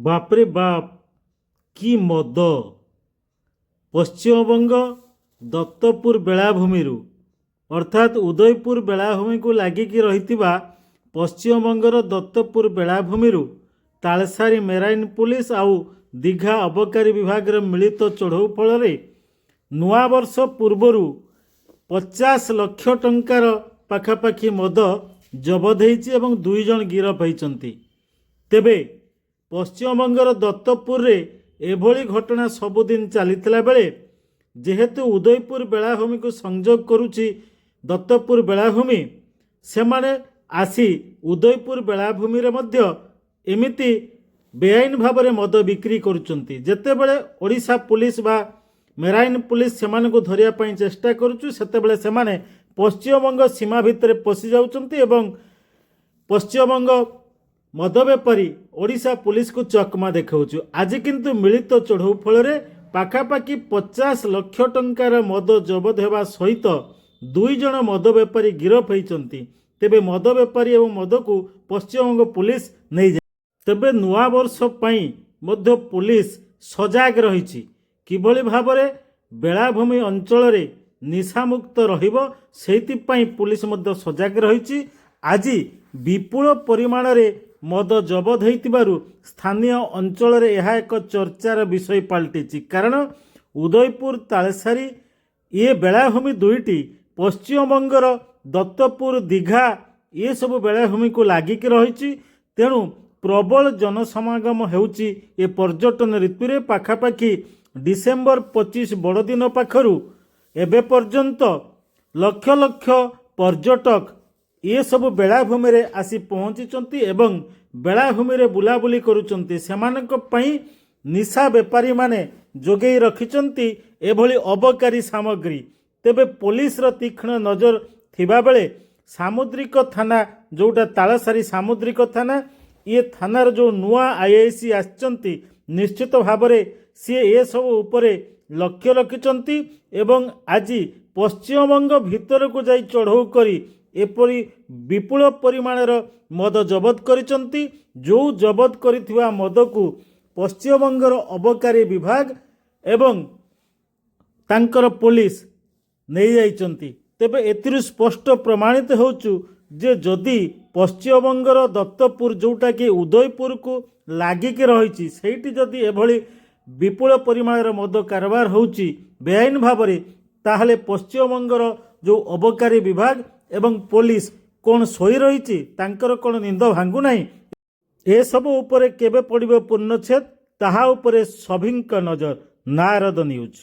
ବାପରେ ବାପ କି ମଦ। ପଶ୍ଚିମବଙ୍ଗ ଦତ୍ତପୁର ବେଳାଭୂମିରୁ ଅର୍ଥାତ୍ ଉଦୟପୁର ବେଳାଭୂମିକୁ ଲାଗିକି ରହିଥିବା ପଶ୍ଚିମବଙ୍ଗର ଦତ୍ତପୁର ବେଳାଭୂମିରୁ ତାଳସାରୀ ମେରାଇନ୍ ପୁଲିସ ଆଉ ଦୀଘା ଅବକାରୀ ବିଭାଗର ମିଳିତ ଚଢ଼ଉ ଫଳରେ ନୂଆବର୍ଷ ପୂର୍ବରୁ 50 ଲକ୍ଷ ଟଙ୍କାର ପାଖାପାଖି ମଦ ଜବତ ହୋଇଛି ଏବଂ 2 ଜଣ ଗିରଫ ହୋଇଛନ୍ତି। ତେବେ ପଶ୍ଚିମବଙ୍ଗର ଦତ୍ତପୁରରେ ଏଭଳି ଘଟଣା ସବୁଦିନ ଚାଲିଥିଲା ବେଳେ ଯେହେତୁ ଉଦୟପୁର ବେଳାଭୂମିକୁ ସଂଯୋଗ କରୁଛି ଦତ୍ତପୁର ବେଳାଭୂମି, ସେମାନେ ଆସି ଉଦୟପୁର ବେଳାଭୂମିରେ ମଧ୍ୟ ଏମିତି ବେଆଇନ ଭାବରେ ମଦ ବିକ୍ରି କରୁଛନ୍ତି। ଯେତେବେଳେ ଓଡ଼ିଶା ପୁଲିସ ବା ମେରାଇନ୍ ପୁଲିସ ସେମାନଙ୍କୁ ଧରିବା ପାଇଁ ଚେଷ୍ଟା କରୁଛୁ, ସେତେବେଳେ ସେମାନେ ପଶ୍ଚିମବଙ୍ଗ ସୀମା ଭିତରେ ପଶି ଯାଉଛନ୍ତି ଏବଂ ପଶ୍ଚିମବଙ୍ଗ ମଦ ବେପାରୀ ଓଡ଼ିଶା ପୁଲିସକୁ ଚକମା ଦେଖାଉଛୁ। ଆଜି କିନ୍ତୁ ମିଳିତ ଚଢ଼ଉ ଫଳରେ ପାଖାପାଖି 50 ଲକ୍ଷ ଟଙ୍କାର ମଦ ଜବତ ହେବା ସହିତ 2 ଜଣ ମଦ ବେପାରୀ ଗିରଫ ହୋଇଛନ୍ତି। ତେବେ ମଦ ବେପାରୀ ଏବଂ ମଦକୁ ପଶ୍ଚିମବଙ୍ଗ ପୁଲିସ ନେଇଯାଏ। ତେବେ ନୂଆବର୍ଷ ପାଇଁ ମଧ୍ୟ ପୁଲିସ ସଜାଗ ରହିଛି। କିଭଳି ଭାବରେ ବେଳାଭୂମି ଅଞ୍ଚଳରେ ନିଶାମୁକ୍ତ ରହିବ, ସେଇଥିପାଇଁ ପୁଲିସ ମଧ୍ୟ ସଜାଗ ରହିଛି। ଆଜି ବିପୁଳ ପରିମାଣରେ ମଦ ଜବତ ହୋଇଥିବାରୁ ସ୍ଥାନୀୟ ଅଞ୍ଚଳରେ ଏହା ଏକ ଚର୍ଚ୍ଚାର ବିଷୟ ପାଲଟିଛି। କାରଣ ଉଦୟପୁର ତାଳସାରୀ ଏ ବେଳାଭୂମି ଦୁଇଟି ପଶ୍ଚିମବଙ୍ଗର ଦତ୍ତପୁର ଦୀଘା ଏସବୁ ବେଳାଭୂମିକୁ ଲାଗିକି ରହିଛି। ତେଣୁ ପ୍ରବଳ ଜନସମାଗମ ହେଉଛି ଏ ପର୍ଯ୍ୟଟନ ଋତୁରେ। ପାଖାପାଖି ଡିସେମ୍ବର 25 ବଡ଼ଦିନ ପାଖରୁ ଏବେ ପର୍ଯ୍ୟନ୍ତ ଲକ୍ଷ ଲକ୍ଷ ପର୍ଯ୍ୟଟକ ଏସବୁ ବେଳାଭୂମିରେ ଆସି ପହଞ୍ଚିଛନ୍ତି ଏବଂ ବେଳାଭୂମିରେ ବୁଲାବୁଲି କରୁଛନ୍ତି। ସେମାନଙ୍କ ପାଇଁ ନିଶା ବେପାରୀମାନେ ଯୋଗାଇ ରଖିଛନ୍ତି ଏଭଳି ଅବକାରୀ ସାମଗ୍ରୀ। ତେବେ ପୋଲିସର ତୀକ୍ଷ୍ଣ ନଜର ଥିବାବେଳେ ସାମୁଦ୍ରିକ ଥାନା, ଯେଉଁଟା ତାଳସାରୀ ସାମୁଦ୍ରିକ ଥାନା, ଏ ଥାନାର ଯେଉଁ ନୂଆ ଆଇଆଇସି ଆସିଛନ୍ତି, ନିଶ୍ଚିତ ଭାବରେ ସିଏ ଏସବୁ ଉପରେ ଲକ୍ଷ୍ୟ ରଖିଛନ୍ତି ଏବଂ ଆଜି ପଶ୍ଚିମବଙ୍ଗ ଭିତରକୁ ଯାଇ ଚଢ଼ଉ କରି ଏପରି ବିପୁଳ ପରିମାଣର ମଦ ଜବତ କରିଛନ୍ତି। ଯେଉଁ ଜବତ କରିଥିବା ମଦକୁ ପଶ୍ଚିମବଙ୍ଗର ଅବକାରୀ ବିଭାଗ ଏବଂ ତାଙ୍କର ପୋଲିସ ନେଇଯାଇଛନ୍ତି। ତେବେ ଏଥିରୁ ସ୍ପଷ୍ଟ ପ୍ରମାଣିତ ହେଉଛୁ ଯେ ଯଦି ପଶ୍ଚିମବଙ୍ଗର ଦତ୍ତପୁର, ଯେଉଁଟାକି ଉଦୟପୁରକୁ ଲାଗିକି ରହିଛି, ସେଇଠି ଯଦି ଏଭଳି ବିପୁଳ ପରିମାଣର ମଦ କାରବାର ହେଉଛି ବେଆଇନ ଭାବରେ, ତାହେଲେ ପଶ୍ଚିମବଙ୍ଗର ଯେଉଁ ଅବକାରୀ ବିଭାଗ ଏବଂ ପୋଲିସ କ'ଣ ଶୋଇ ରହିଛି? ତାଙ୍କର କ'ଣ ନିନ୍ଦ ଭାଙ୍ଗୁନାହିଁ? ଏସବୁ ଉପରେ କେବେ ପଡ଼ିବ ପୂର୍ଣ୍ଣଚ୍ଛେଦ, ତାହା ଉପରେ ସଭିଙ୍କ ନଜର। ନାରଦ ନ୍ୟୁଜ୍।